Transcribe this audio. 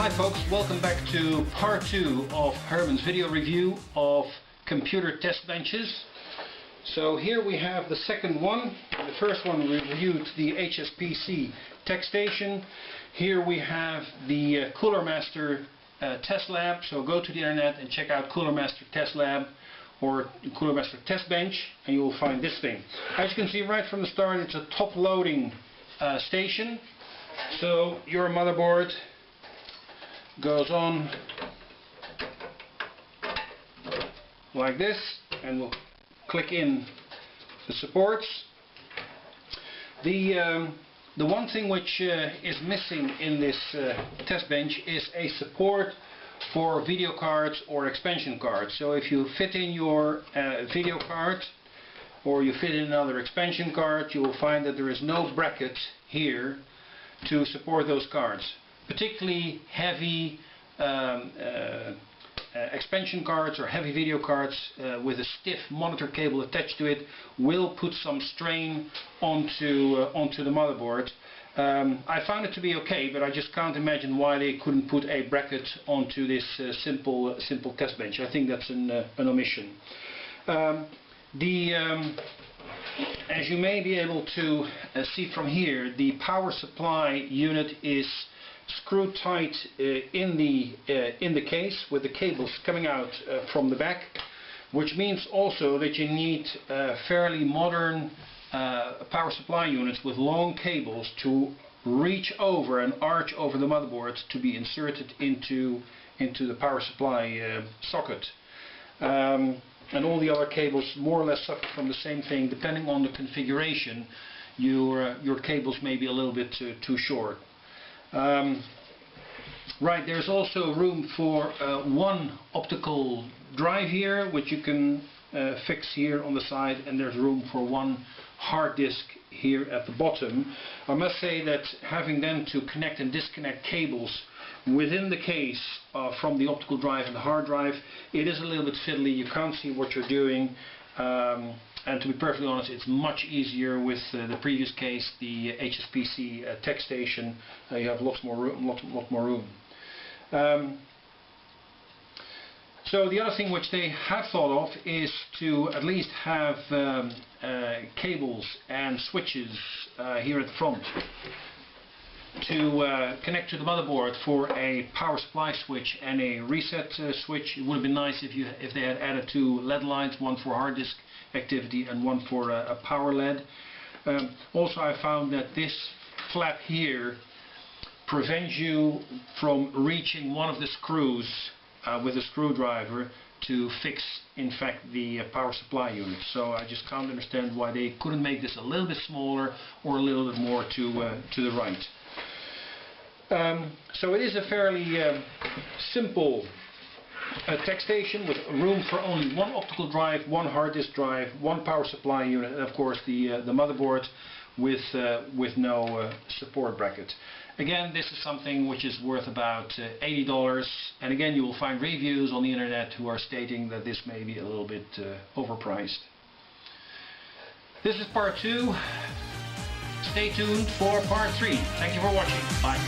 Hi folks, welcome back to part 2 of Herman's video review of computer test benches. So here we have the second one. The first one we reviewed the HSPC TechStation. Here we have the Cooler Master test lab. So go to the internet and check out Cooler Master test lab or Cooler Master test bench and you will find this thing. As you can see right from the start, it's a top loading station. So your motherboard goes on like this and we'll click in the supports. The one thing which is missing in this test bench is a support for video cards or expansion cards. So if you fit in your video card or you fit in another expansion card, you will find that there is no bracket here to support those cards. Particularly heavy expansion cards or heavy video cards with a stiff monitor cable attached to it will put some strain onto the motherboard. I found it to be okay, but I just can't imagine why they couldn't put a bracket onto this simple test bench. I think that's an omission. As you may be able to see from here, the power supply unit is screwed tight in the case with the cables coming out from the back, which means also that you need fairly modern power supply units with long cables to reach over and arch over the motherboard to be inserted into the power supply socket. And all the other cables more or less suffer from the same thing. Depending on the configuration, your cables may be a little bit too short. Right, there's also room for one optical drive here, which you can fix here on the side, and there's room for one hard disk here at the bottom. I must say that having then to connect and disconnect cables within the case from the optical drive and the hard drive, it is a little bit fiddly. You can't see what you're doing, and to be perfectly honest, it's much easier with the previous case, the HSPC TechStation. You have lots more room. So the other thing which they have thought of is to at least have cables and switches here at the front to connect to the motherboard for a power supply switch and a reset switch. It would have been nice if they had added two LED lights, one for hard disk activity and one for a power LED. Also, I found that this flap here prevents you from reaching one of the screws with a screwdriver to fix, in fact, the power supply unit. So I just can't understand why they couldn't make this a little bit smaller or a little bit more to the right. So it is a fairly simple TechStation with room for only one optical drive, one hard disk drive, one power supply unit, and of course the motherboard with no support bracket. Again, this is something which is worth about $80, and again you will find reviews on the internet who are stating that this may be a little bit overpriced. This is part 2. Stay tuned for part 3. Thank you for watching. Bye.